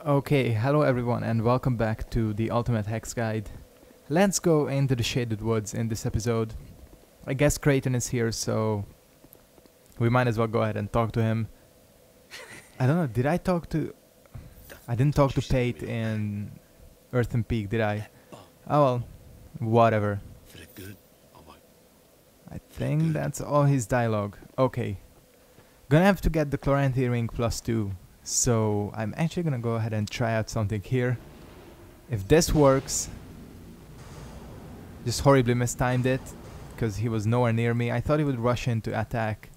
Okay, hello everyone and welcome back to the Ultimate Hex Guide. Let's go into the Shaded Woods in this episode. I guess Creighton is here, so we might as well go ahead and talk to him. I don't know, did I talk to... I didn't talk to Pate in Earthen Peak, did I? Oh well, whatever. I think that's all his dialogue. Okay. Gonna have to get the Chloranthy ring +2. So I'm actually gonna go ahead and try out something here. If this works, just horribly mistimed it because he was nowhere near me. I thought he would rush in to attack.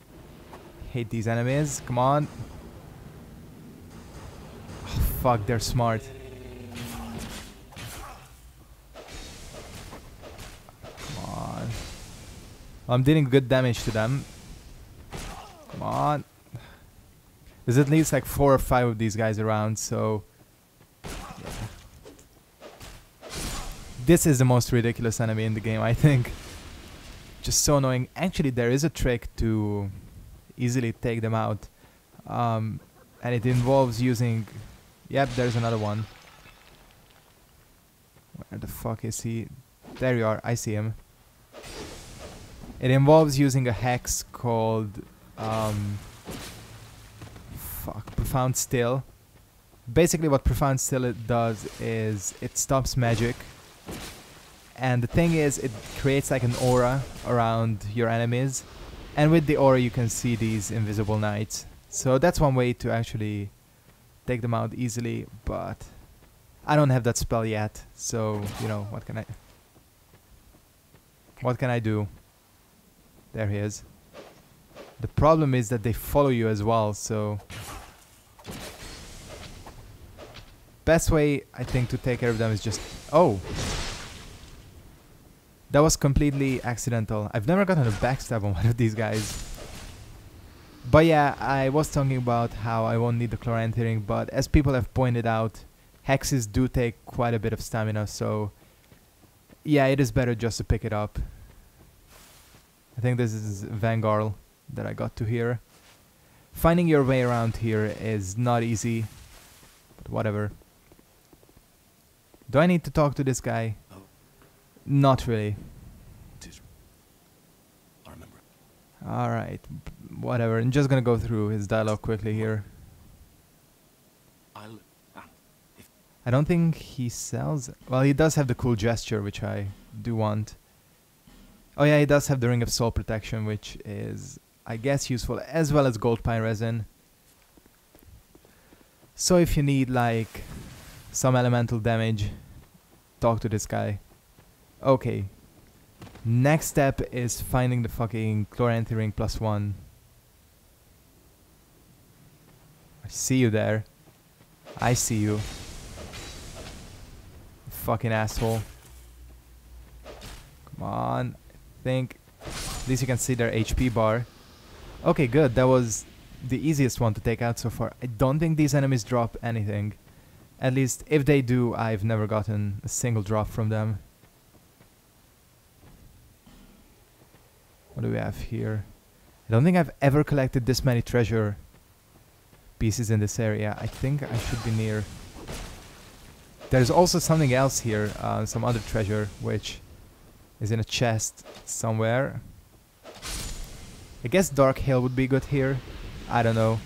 Hate these enemies. Come on. Oh, fuck, they're smart. Come on. I'm dealing good damage to them. Come on. There's at least like 4 or 5 of these guys around, so... yeah. This is the most ridiculous enemy in the game, I think. Just so annoying. Actually, there is a trick to easily take them out. And it involves using... Yep, there's another one. Where the fuck is he? There you are, I see him. It involves using a hex called... Profound Still. Basically what Profound Still it does is it stops magic, and the thing is it creates like an aura around your enemies, and with the aura you can see these invisible knights. So that's one way to actually take them out easily, but I don't have that spell yet, so you know, what can I do? There he is. The problem is that they follow you as well, so... Best way, I think, to take care of them is just... Oh! That was completely accidental. I've never gotten a backstab on one of these guys. But yeah, I was talking about how I won't need the Chloranthy ring, but as people have pointed out, hexes do take quite a bit of stamina, so... yeah, it is better just to pick it up. I think this is Vanguard that I got to here. Finding your way around here is not easy, but whatever. Do I need to talk to this guy? Oh. Not really. I remember. Alright, whatever. I'm just gonna go through his dialogue quickly here. I don't think he sells... Well, he does have the cool gesture, which I do want. Oh yeah, he does have the Ring of Soul Protection, which is... I guess useful, as well as gold pine resin. So if you need like some elemental damage, talk to this guy. Okay. Next step is finding the fucking Chloranthy ring +1. I see you there. I see you. Fucking asshole. Come on. I think at least you can see their HP bar. Okay, good. That was the easiest one to take out so far. I don't think these enemies drop anything. At least, if they do, I've never gotten a single drop from them. What do we have here? I don't think I've ever collected this many treasure pieces in this area. I think I should be near. There's also something else here, some other treasure, which is in a chest somewhere. I guess Dark Hill would be good here. I don't know.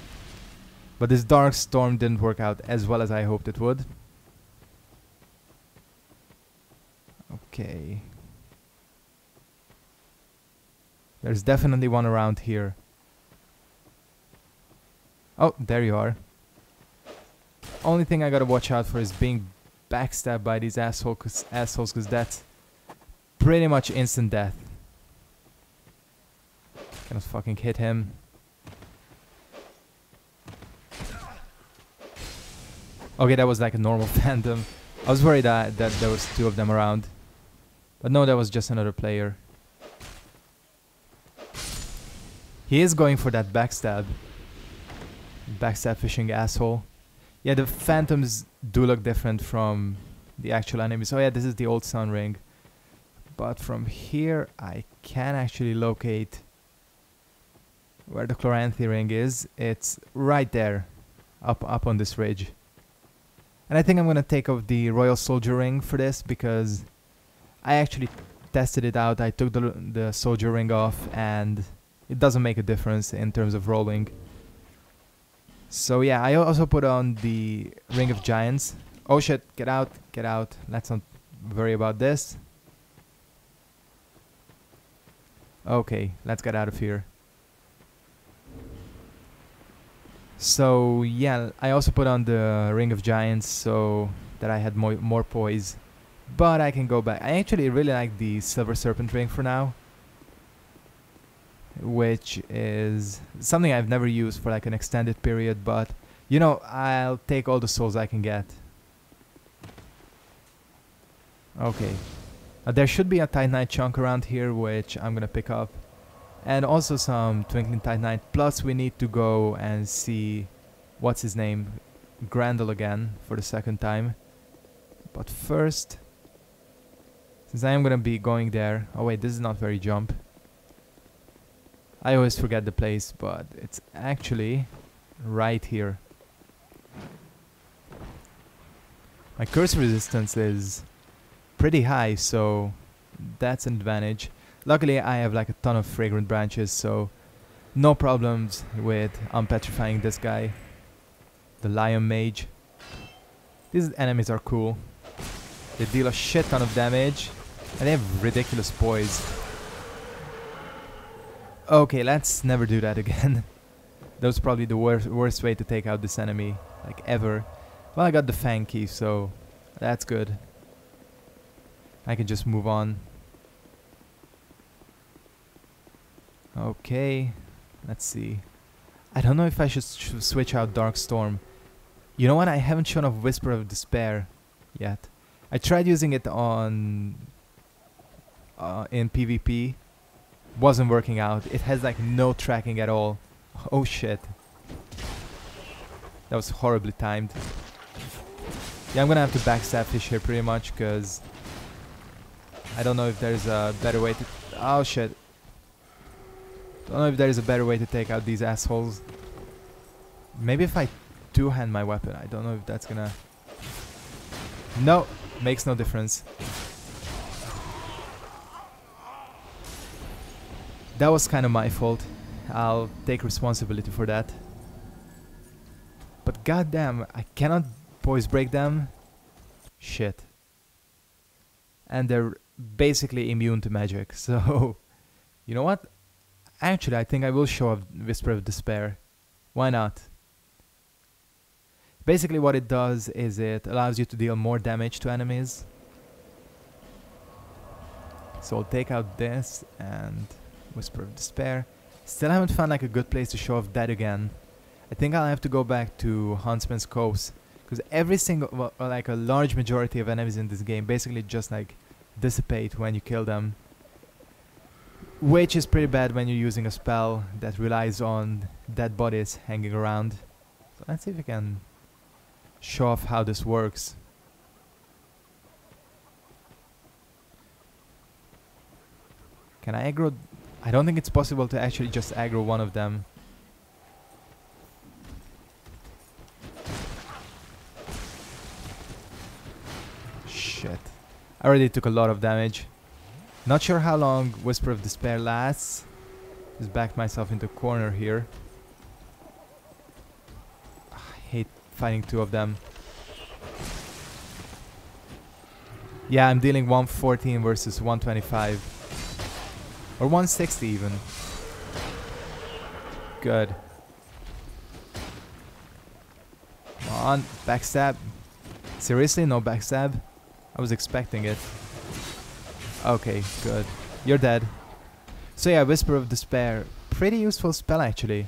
But this Dark Storm didn't work out as well as I hoped it would. Okay. There's definitely one around here. Oh, there you are. Only thing I gotta watch out for is being backstabbed by these assholes, cause that's pretty much instant death. Cannot fucking hit him. Okay, that was like a normal phantom. I was worried that there was 2 of them around. But no, that was just another player. He is going for that backstab. Backstab fishing asshole. Yeah, the phantoms do look different from the actual enemies. Oh yeah, this is the old Sun Ring. But from here I can actually locate where the Chloranthy ring is. It's right there, up on this ridge. And I think I'm gonna take off the Royal Soldier Ring for this because I actually tested it out. I took the Soldier Ring off and it doesn't make a difference in terms of rolling. So yeah, I also put on the Ring of Giants. Oh shit, get out, get out. Let's not worry about this. Okay, let's get out of here. So yeah, I also put on the Ring of Giants so that I had more poise. But I can go back. I actually really like the Silver Serpent Ring for now, which is something I've never used for like an extended period, but you know, I'll take all the souls I can get. Okay. There should be a Titanite chunk around here, which I'm gonna pick up. And also some Twinkling Titanite. Plus we need to go and see, what's his name? Grendel again for the second time. But first, since I am gonna be going there... Oh wait, this is not very jump. I always forget the place, but it's actually right here. My curse resistance is pretty high, so that's an advantage. Luckily I have like a ton of fragrant branches, so no problems with unpetrifying this guy. The Lion Mage. These enemies are cool. They deal a shit ton of damage and they have ridiculous poise. Okay, let's never do that again. That was probably the worst way to take out this enemy, like ever. Well, I got the Fang Key, so that's good. I can just move on. Okay, let's see. I don't know if I should switch out Dark Storm. You know what? I haven't shown off Whisper of Despair yet. I tried using it on in PvP. Wasn't working out. It has like no tracking at all. Oh shit. That was horribly timed. Yeah, I'm gonna have to backstab fish here pretty much, because I don't know if there's a better way to... Oh shit. Don't know if there's a better way to take out these assholes. Maybe if I two-hand my weapon. I don't know if that's gonna... No, makes no difference. That was kind of my fault. I'll take responsibility for that. But goddamn, I cannot poise break them. Shit. And they're basically immune to magic, so... You know what? Actually, I think I will show off Whisper of Despair. Why not? Basically what it does is it allows you to deal more damage to enemies. So I'll take out this and Whisper of Despair. Still haven't found like a good place to show off that again. I think I'll have to go back to Huntsman's Coves, because every single, well, like a large majority of enemies in this game basically just like dissipate when you kill them. Which is pretty bad when you're using a spell that relies on dead bodies hanging around. So let's see if we can show off how this works. Can I aggro? I don't think it's possible to actually just aggro one of them. Shit. I already took a lot of damage. Not sure how long Whisper of Despair lasts. Just backed myself into a corner here. I hate fighting two of them. Yeah, I'm dealing 114 versus 125. Or 160 even. Good. Come on, backstab. Seriously, no backstab? I was expecting it. Okay, good. You're dead. So yeah, Whisper of Despair. Pretty useful spell actually.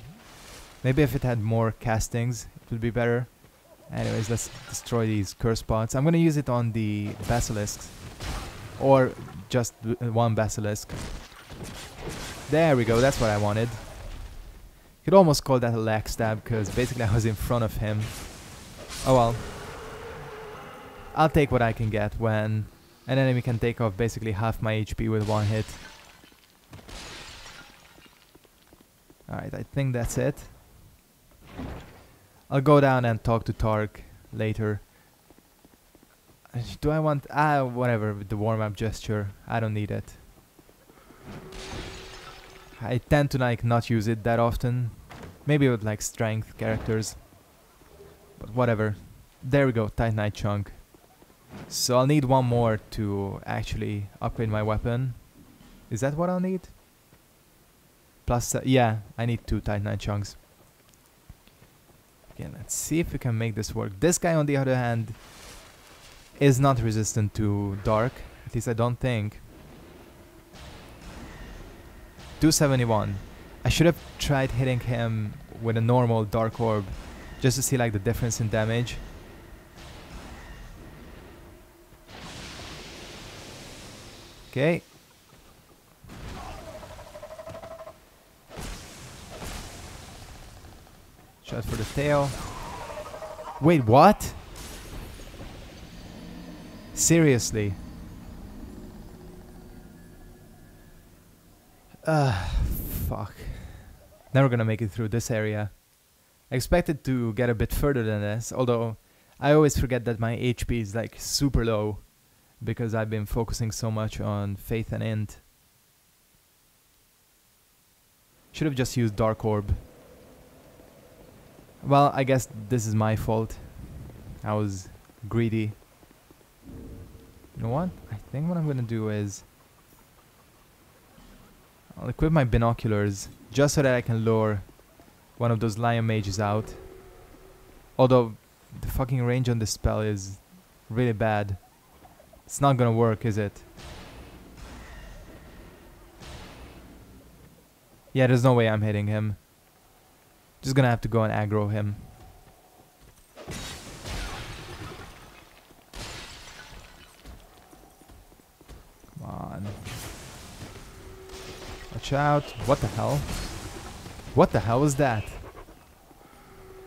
Maybe if it had more castings, it would be better. Anyways, let's destroy these curse spots. I'm gonna use it on the basilisks. Or just one basilisk. There we go, that's what I wanted. Could almost call that a lag stab, because basically I was in front of him. Oh well. I'll take what I can get when an enemy can take off basically half my HP with one hit. Alright, I think that's it. I'll go down and talk to Tark later. Do I want... whatever, with the warm-up gesture. I don't need it. I tend to like not use it that often. Maybe with like strength characters. But whatever. There we go, Titanite chunk. So I'll need one more to actually upgrade my weapon. Is that what I'll need? Plus, yeah, I need 2 Titanite chunks. Okay, let's see if we can make this work. This guy, on the other hand, is not resistant to dark. At least I don't think. 271. I should have tried hitting him with a normal dark orb, just to see like the difference in damage. Okay. Shot for the tail. Wait, what? Seriously? Fuck. Never gonna make it through this area. I expected to get a bit further than this, although I always forget that my HP is like super low because I've been focusing so much on Faith and Int. Should have just used Dark Orb. Well, I guess this is my fault. I was greedy. You know what? I think what I'm gonna do is I'll equip my binoculars just so that I can lure one of those lion mages out. Although the fucking range on this spell is really bad. It's not gonna work, is it? Yeah, there's no way I'm hitting him. Just gonna have to go and aggro him. Come on. Watch out. What the hell? What the hell was that?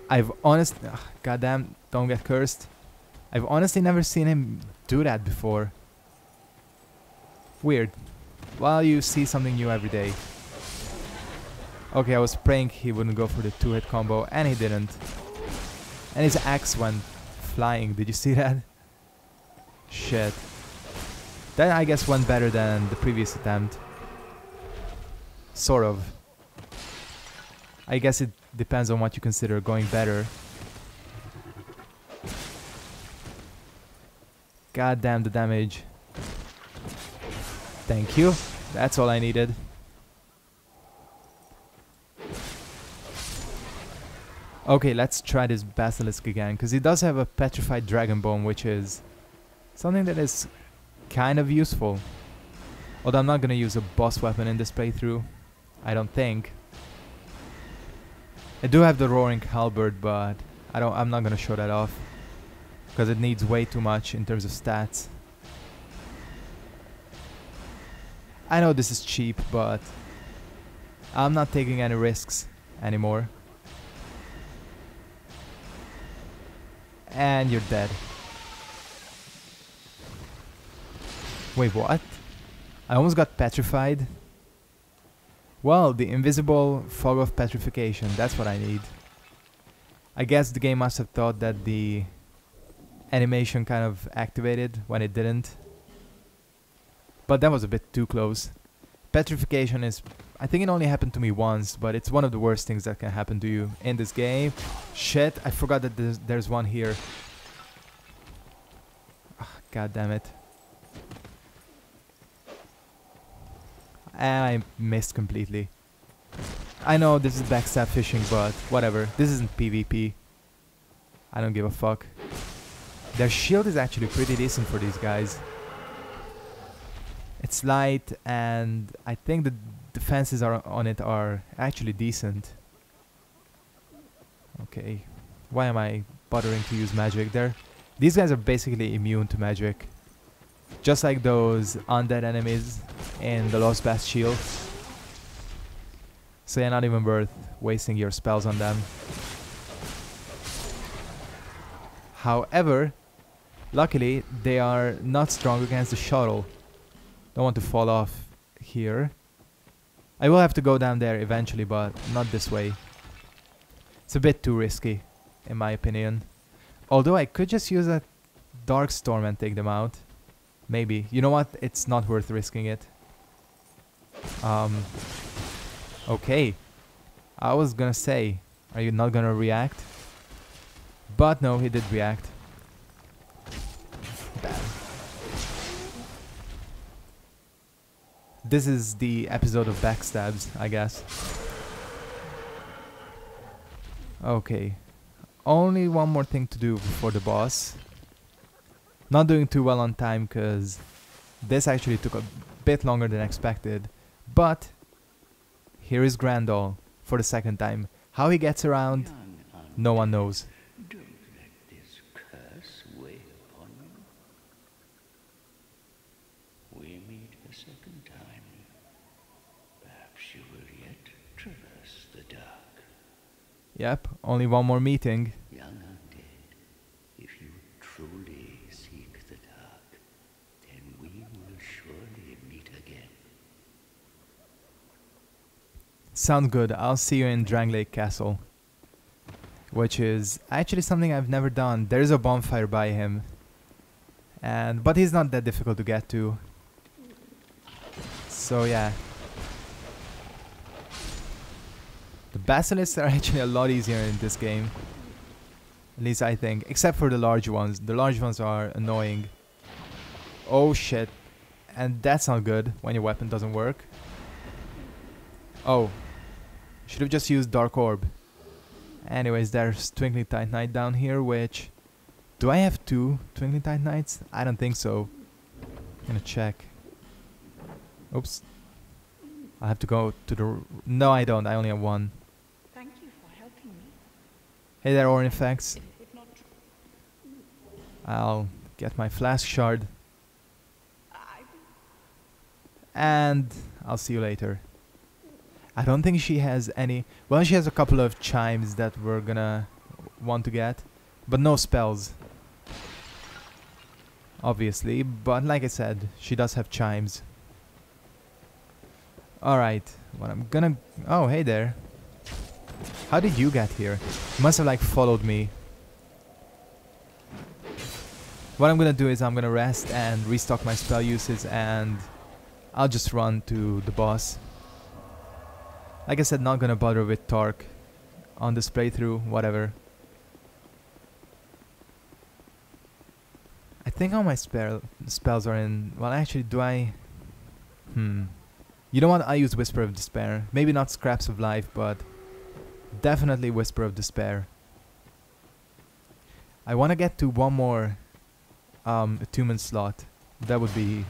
I've honestly... goddamn, don't get cursed. I've honestly never seen him do that before. Weird. Well, you see something new every day. Okay, I was praying he wouldn't go for the 2-hit combo, and he didn't. And his axe went flying. Did you see that? Shit. That, I guess, went better than the previous attempt. Sort of. I guess it depends on what you consider going better. God damn the damage. Thank you. That's all I needed. Okay, let's try this Basilisk again, because he does have a Petrified Dragon Bone, which is something that is kind of useful. Although I'm not going to use a boss weapon in this playthrough. I don't think. I do have the Roaring Halberd, but I'm not going to show that off. Because it needs way too much in terms of stats. I know this is cheap, but I'm not taking any risks anymore. And you're dead. Wait, what? I almost got petrified. Well, the invisible fog of petrification, that's what I need. I guess the game must have thought that the animation kind of activated when it didn't. But that was a bit too close. Petrification is... I think it only happened to me once, but it's one of the worst things that can happen to you in this game. Shit, I forgot that there's one here. God damn it. And I missed completely. I know this is backstab fishing, but whatever. This isn't PvP. I don't give a fuck. Their shield is actually pretty decent for these guys. It's light, and I think the defenses on it are actually decent. Okay. Why am I bothering to use magic there? These guys are basically immune to magic. Just like those undead enemies in the Lost Bass Shield. So yeah, not even worth wasting your spells on them. However, luckily they are not strong against the shuttle. Don't want to fall off here. I will have to go down there eventually, but not this way. It's a bit too risky, in my opinion. Although I could just use that Dark Storm and take them out. Maybe. You know what? It's not worth risking it. Okay. I was gonna say, are you not gonna react? But no, he did react. Bad. This is the episode of backstabs, I guess. Okay. Only one more thing to do before the boss. Not doing too well on time because this actually took a bit longer than expected. But here is Grandall for the second time. How he gets around, no one knows. Don't let this curse weigh upon you. We meet a second time. Perhaps you will yet traverse the dark. Yep, only one more meeting. Young undead, if you truly seek the dark, then we will surely meet again. Sounds good. I'll see you in Drang Lake Castle. Which is actually something I've never done. There is a bonfire by him. But he's not that difficult to get to. So yeah. The basilisks are actually a lot easier in this game. At least I think. Except for the large ones. The large ones are annoying. Oh shit. And that's not good when your weapon doesn't work. Oh. Should have just used Dark Orb. Anyways, there's Twinkling Titanite down here, which... Do I have 2 Twinkling Titanites? I don't think so. I'm gonna check. Oops. I have to go to the... No, I don't. I only have 1. Thank you for helping me. Hey there, Ornifex. If not, I'll get my flask shard. I And I'll see you later. I don't think she has any... Well, she has a couple of chimes that we're gonna want to get. But no spells. Obviously. But like I said, she does have chimes. Alright. What I'm gonna... Oh, hey there. How did you get here? You must have like followed me. What I'm gonna do is I'm gonna rest and restock my spell uses and I'll just run to the boss. Like I said, not gonna bother with Tark on this playthrough, whatever. I think all my spells are in... Well, actually, do I... You know what? I use Whisper of Despair. Maybe not Scraps of Life, but definitely Whisper of Despair. I want to get to one more attunement slot. That would be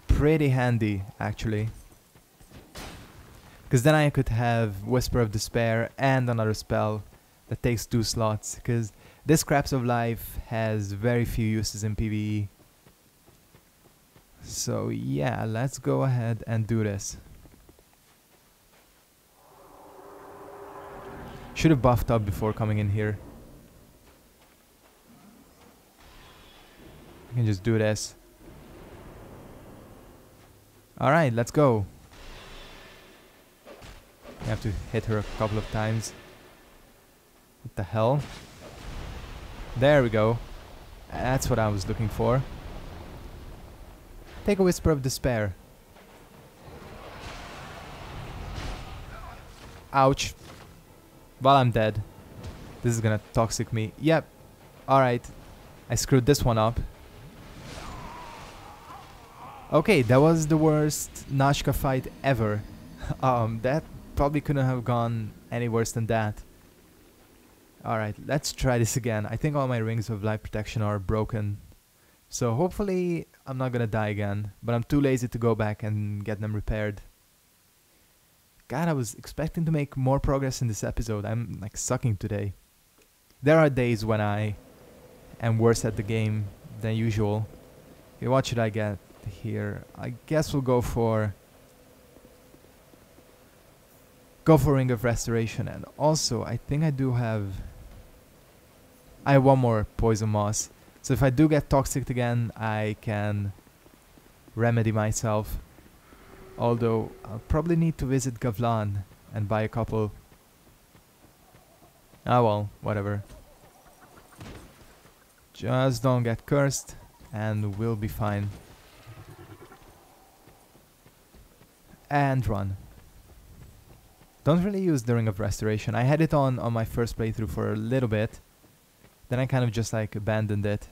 pretty handy, actually. Because then I could have Whisper of Despair and another spell that takes 2 slots. Because this Scraps of Life has very few uses in PvE. So yeah, let's go ahead and do this. Should have buffed up before coming in here. I can just do this. Alright, let's go. I have to hit her a couple of times. What the hell? There we go. That's what I was looking for. Take a Whisper of Despair. Ouch. Well, I'm dead. This is gonna toxic me. Yep. Alright. I screwed this one up. Okay, that was the worst Nashka fight ever. That probably couldn't have gone any worse than that. Alright, let's try this again. I think all my rings of life protection are broken. So hopefully I'm not gonna die again. But I'm too lazy to go back and get them repaired. God, I was expecting to make more progress in this episode. I'm like sucking today. There are days when I am worse at the game than usual. Okay, what should I get here? I guess we'll go for Ring of Restoration. And also I think I have one more Poison Moss. So if I do get toxic again, I can remedy myself. Although I'll probably need to visit Gavlan and buy a couple. Ah well, whatever. Just don't get cursed and we'll be fine. And run. Don't really use the Ring of Restoration. I had it on my first playthrough for a little bit. Then I kind of just like abandoned it.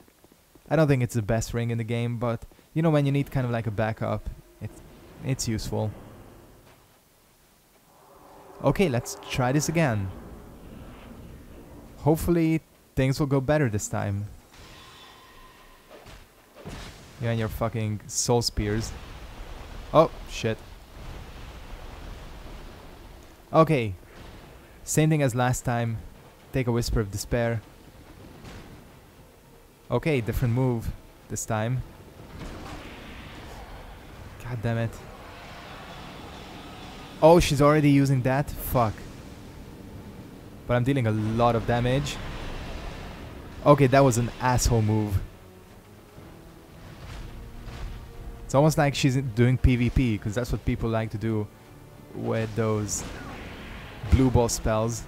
I don't think it's the best ring in the game, but you know, when you need kind of like a backup, it's useful. Okay, let's try this again. Hopefully things will go better this time. You and your fucking soul spears. Oh, shit. Okay. Same thing as last time. Take a Whisper of Despair. Okay, different move this time. God damn it. Oh, she's already using that? Fuck. But I'm dealing a lot of damage. Okay, that was an asshole move. It's almost like she's doing PvP, because that's what people like to do with those blue ball spells.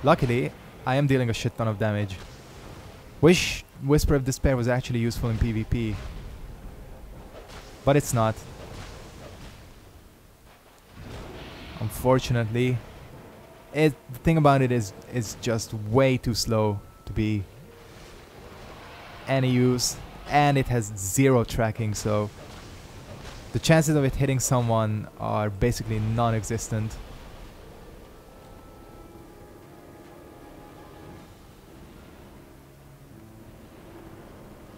Luckily, I am dealing a shit ton of damage. Wish Whisper of Despair was actually useful in PvP. But it's not. Unfortunately. The thing about it is it's just way too slow to be any use. And it has zero tracking, so the chances of it hitting someone are basically non-existent.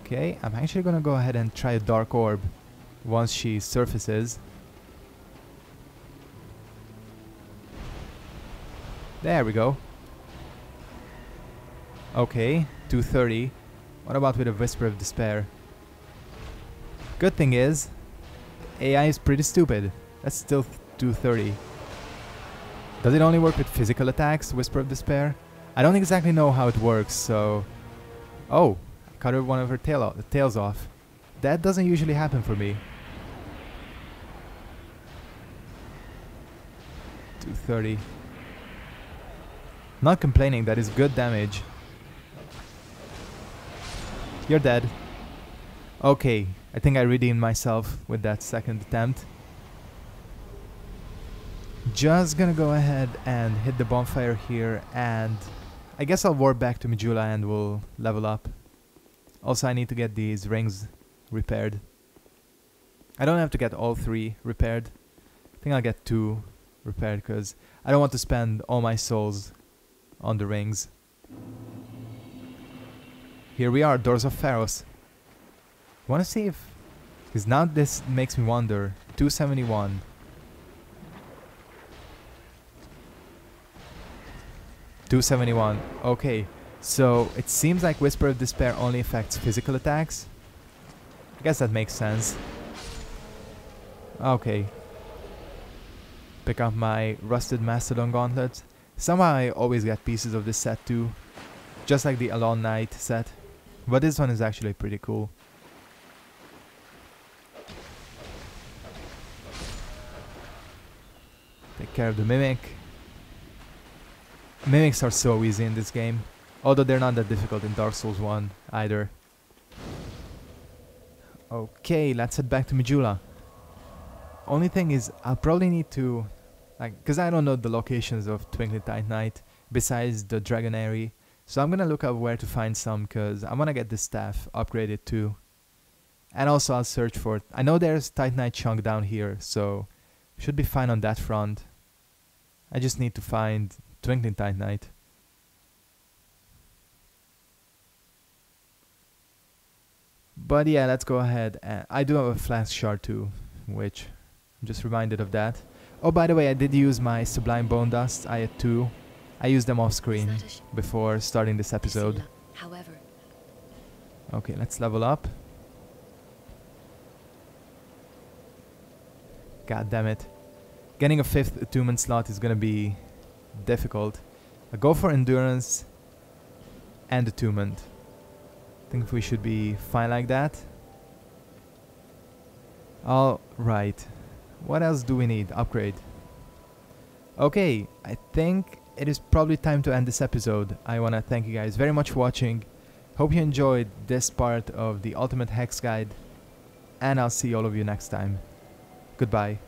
Okay, I'm actually gonna go ahead and try a Dark Orb once she surfaces. There we go. Okay, 230. What about with a Whisper of Despair? Good thing is, AI is pretty stupid. That's still 230. Does it only work with physical attacks, Whisper of Despair? I don't exactly know how it works, so... Oh, I cut one of her tails off. That doesn't usually happen for me. 230. Not complaining, that is good damage. You're dead. Okay, I think I redeemed myself with that second attempt. Just gonna go ahead and hit the bonfire here, and I guess I'll warp back to Majula and we'll level up. Also, I need to get these rings repaired. I don't have to get all 3 repaired. I think I'll get 2 repaired because I don't want to spend all my souls on the rings. Here we are, Doors of Pharos. Wanna see if... because now this makes me wonder. 271. Okay, so it seems like Whisper of Despair only affects physical attacks. I guess that makes sense. Okay. Pick up my Rusted Mastodon Gauntlet. Somehow I always get pieces of this set too. Just like the Alon Knight set. But this one is actually pretty cool. Take care of the Mimic. Mimics are so easy in this game. Although they're not that difficult in Dark Souls 1 either. Okay, let's head back to Majula. Only thing is, I'll probably need to... because I don't know the locations of Twinkling Titanite besides the Dragonary. So I'm gonna look up where to find some, because I wanna get this staff upgraded too. And also I'll search for... I know there's Titanite chunk down here, so should be fine on that front. I just need to find Twinkling Titanite. But yeah, let's go ahead. And I do have a flask shard too, which I'm just reminded of that. Oh, by the way, I did use my Sublime Bone Dust. I had 2. I used them off screen before starting this episode. However, okay, let's level up. God damn it. Getting a 5th attunement slot is gonna be difficult. I'll go for endurance and attunement. I think we should be fine like that. Alright. What else do we need? Upgrade. Okay, I think it is probably time to end this episode. I want to thank you guys very much for watching. Hope you enjoyed this part of the Ultimate Hex Guide, and I'll see all of you next time. Goodbye.